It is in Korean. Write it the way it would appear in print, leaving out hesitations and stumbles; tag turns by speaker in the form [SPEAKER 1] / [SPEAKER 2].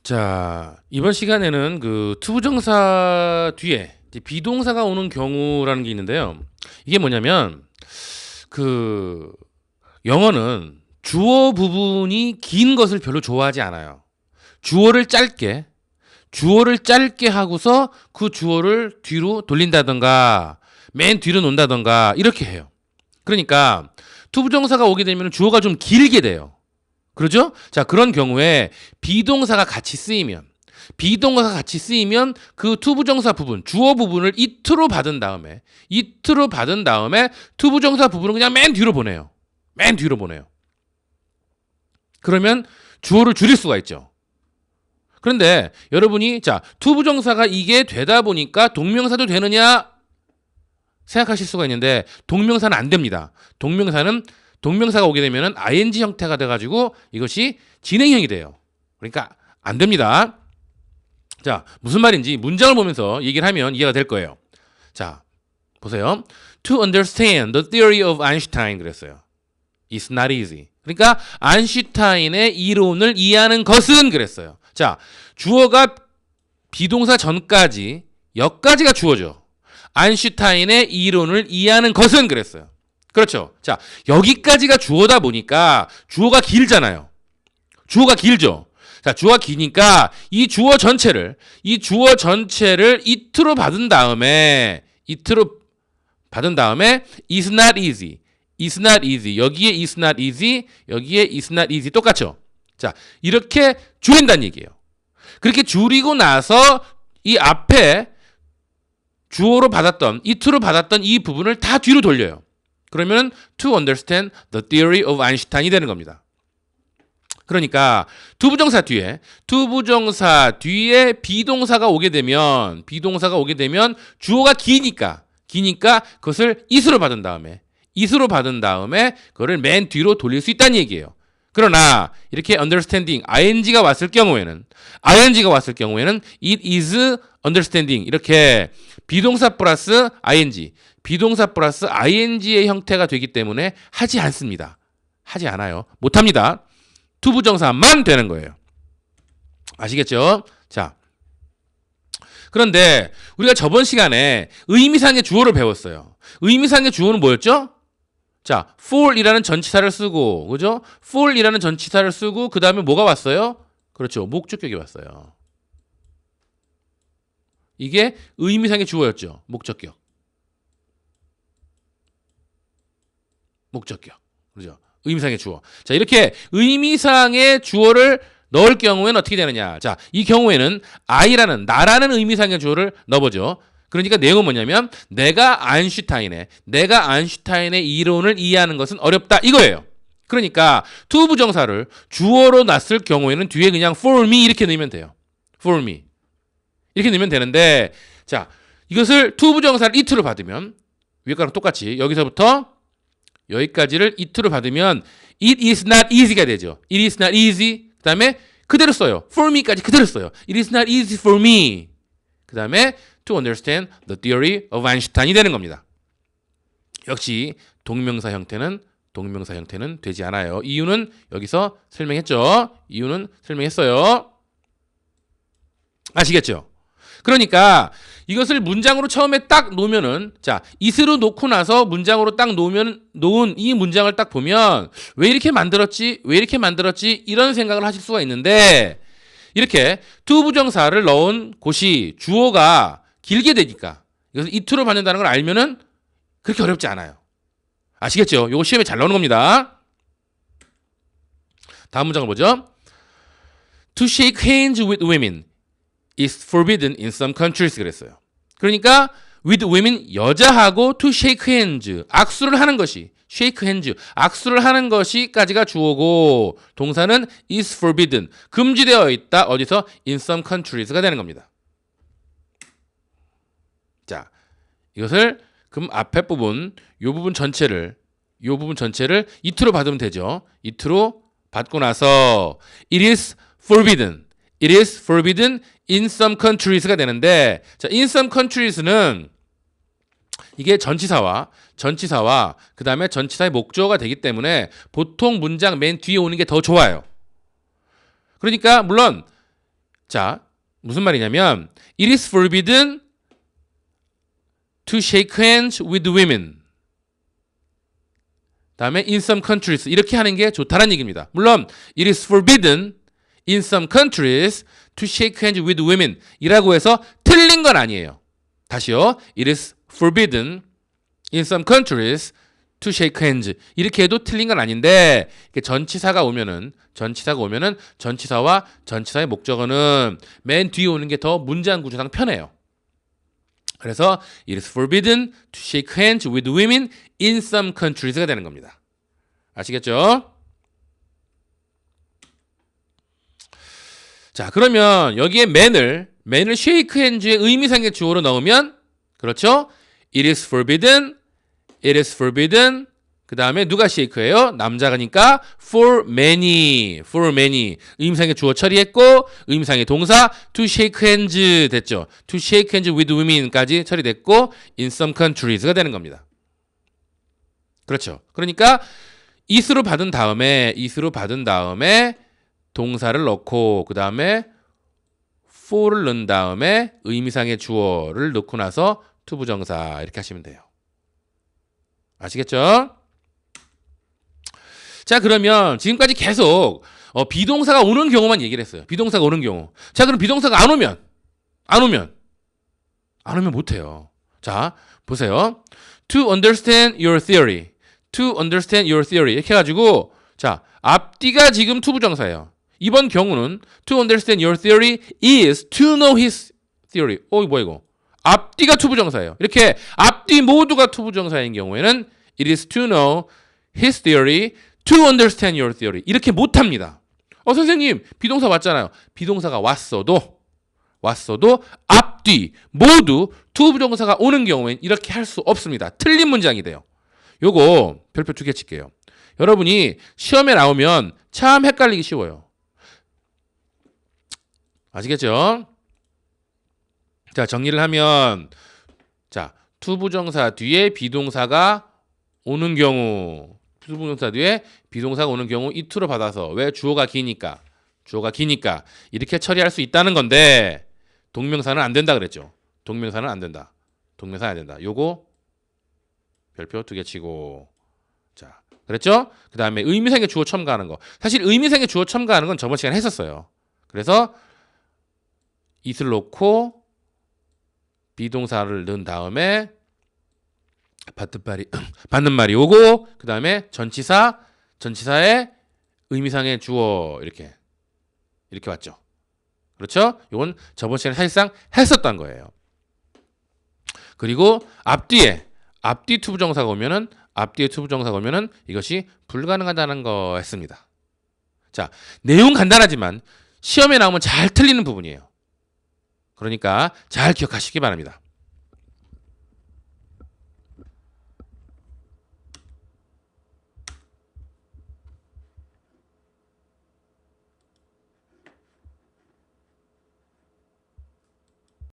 [SPEAKER 1] 자, 이번 시간에는 그 투부정사 뒤에 이제 비동사가 오는 경우라는 게 있는데요. 이게 뭐냐면 그 영어는 주어 부분이 긴 것을 별로 좋아하지 않아요. 주어를 짧게 하고서 그 주어를 뒤로 돌린다던가 맨 뒤로 놓는다던가 이렇게 해요. 그러니까 투부정사가 오게 되면 주어가 좀 길게 돼요. 그러죠? 자, 그런 경우에 비동사가 같이 쓰이면 그 투부정사 부분, 주어 부분을 it로 받은 다음에 투부정사 부분은 그냥 맨 뒤로 보내요. 맨 뒤로 보내요. 그러면 주어를 줄일 수가 있죠. 그런데 여러분이 자, 투부정사가 이게 되다 보니까 동명사도 되느냐 생각하실 수가 있는데 동명사는 안 됩니다. 동명사가 오게 되면은 ing 형태가 돼가지고 이것이 진행형이 돼요. 그러니까 안 됩니다. 자, 무슨 말인지 문장을 보면서 얘기를 하면 이해가 될 거예요. 자, 보세요. To understand the theory of Einstein 그랬어요. It's not easy. 그러니까 아인슈타인의 이론을 이해하는 것은 그랬어요. 자, 주어가 비동사 전까지 여기까지가 주어죠. 아인슈타인의 이론을 이해하는 것은 그랬어요. 그렇죠. 자, 여기까지가 주어다 보니까 주어가 길잖아요. 주어가 길죠. 자, 주어가 기니까 이 주어 전체를 it로 받은 다음에 is not easy. 여기에 is not easy 똑같죠. 자, 이렇게 줄인다는 얘기예요. 그렇게 줄이고 나서 이 앞에 주어로 받았던 it로 받았던 이 부분을 다 뒤로 돌려요. 그러면 to understand the theory of Einstein이 되는 겁니다. 그러니까 투부정사 뒤에 비동사가 오게 되면 주어가 기니까 그것을 it으로 받은 다음에 그거를 맨 뒤로 돌릴 수 있다는 얘기예요. 그러나 이렇게 understanding ing가 왔을 경우에는 it is understanding 이렇게 비동사 플러스 ing의 형태가 되기 때문에 하지 않습니다. 하지 않아요. 못합니다. 투부정사만 되는 거예요. 아시겠죠? 자, 그런데 우리가 저번 시간에 의미상의 주어를 배웠어요. 의미상의 주어는 뭐였죠? 자, for이라는 전치사를 쓰고, 그죠? for이라는 전치사를 쓰고 그 다음에 뭐가 왔어요? 그렇죠. 목적격이 왔어요. 이게 의미상의 주어였죠. 목적격. 그죠? 의미상의 주어. 자, 이렇게 의미상의 주어를 넣을 경우에는 어떻게 되느냐? 자, 이 경우에는 나라는 의미상의 주어를 넣어보죠. 그러니까 내용은 뭐냐면 내가 아인슈타인의 이론을 이해하는 것은 어렵다 이거예요. 그러니까 투부정사를 주어로 놨을 경우에는 뒤에 그냥 for me 이렇게 넣으면 돼요. for me 이렇게 넣으면 되는데, 자, 이것을 투부정사를 it로 받으면 위에 거랑 똑같이 여기서부터 여기까지를 it로 받으면 it is not easy가 되죠. it is not easy. 그 다음에 그대로 써요. for me까지 그대로 써요. it is not easy for me. 그 다음에 to understand the theory of Einstein이 되는 겁니다. 역시 동명사 형태는 되지 않아요. 이유는 여기서 설명했죠. 아시겠죠? 그러니까 이것을 문장으로 처음에 딱 놓으면은, 자, it으로 놓고 나서 문장으로 딱 놓은 이 문장을 딱 보면 왜 이렇게 만들었지 이런 생각을 하실 수가 있는데, 이렇게 투부정사를 넣은 곳이 주어가 길게 되니까 이것을 it로 받는다는 걸 알면은 그렇게 어렵지 않아요. 아시겠죠? 이거 시험에 잘 나오는 겁니다. 다음 문장을 보죠. To shake hands with women is forbidden in some countries 그랬어요. 그러니까 with women 여자하고 to shake hands 악수를 하는 것이까지가 주어고 동사는 is forbidden 금지되어 있다. 어디서? in some countries가 되는 겁니다. 자, 이것을 그럼 앞에 부분 요 부분 전체를 it로 받으면 되죠. it로 받고 나서 it is forbidden in some countries가 되는데, 자, in some countries는 이게 전치사와 그 다음에 전치사의 목적어가 되기 때문에 보통 문장 맨 뒤에 오는 게 더 좋아요. 그러니까 물론 자, 무슨 말이냐면 it is forbidden to shake hands with women. 다음에 in some countries 이렇게 하는 게 좋다는 얘기입니다. 물론 it is forbidden in some countries to shake hands with women 이라고 해서 틀린 건 아니에요. 다시요. it is forbidden in some countries to shake hands 이렇게 해도 틀린 건 아닌데 전치사가 오면은 전치사와 전치사의 목적어는 맨 뒤에 오는 게 더 문장 구조상 편해요. 그래서 it is forbidden to shake hands with women in some countries가 되는 겁니다. 아시겠죠? 자, 그러면 여기에 man을 shake hands의 의미상의 주어로 넣으면 그렇죠? it is forbidden 그 다음에 누가 shake예요? 남자가니까 for many 의미상의 주어 처리했고 의미상의 동사 to shake hands 됐죠. to shake hands with women까지 처리됐고 in some countries가 되는 겁니다. 그렇죠. 그러니까 it으로 받은 다음에 동사를 넣고 그 다음에 for를 넣은 다음에 의미상의 주어를 넣고 나서 to 부정사 이렇게 하시면 돼요. 아시겠죠? 자, 그러면 지금까지 계속 비동사가 오는 경우만 얘기를 했어요. 비동사가 오는 경우. 자, 그럼 비동사가 안 오면 못해요. 자, 보세요. To understand your theory 이렇게 해가지고 자, 앞뒤가 지금 to 부정사예요. 이번 경우는 to understand your theory is to know his theory. 뭐야 이거? 앞뒤가 to 부정사예요. 이렇게 앞뒤 모두가 to 부정사인 경우에는 it is to know his theory, to understand your theory. 이렇게 못합니다. 선생님 비동사 왔잖아요. 비동사가 왔어도 앞뒤 모두 to 부정사가 오는 경우엔 이렇게 할 수 없습니다. 틀린 문장이 돼요. 요거 별표 2개 칠게요. 여러분이 시험에 나오면 참 헷갈리기 쉬워요. 아시겠죠? 자, 정리를 하면 자, to 부정사 뒤에 비동사가 오는 경우 to 부정사 뒤에 비동사가 오는 경우 이 to로 받아서 왜 주어가 기니까 이렇게 처리할 수 있다는 건데 동명사는 안 된다 그랬죠. 동명사는 안 된다. 요거 별표 2개 치고 자, 그랬죠? 그 다음에 의미상의 주어 첨가하는 거. 사실 의미상의 주어 첨가하는 건 저번 시간에 했었어요. 그래서 it을 놓고 비동사를 넣은 다음에 받는 말이 오고 그 다음에 전치사의 의미상의 주어 이렇게 왔죠. 그렇죠? 이건 저번 시간에 사실상 했었던 거예요. 그리고 앞뒤 투부정사가 오면은 이것이 불가능하다는 거 했습니다. 자, 내용 간단하지만 시험에 나오면 잘 틀리는 부분이에요. 그러니까 잘 기억하시기 바랍니다.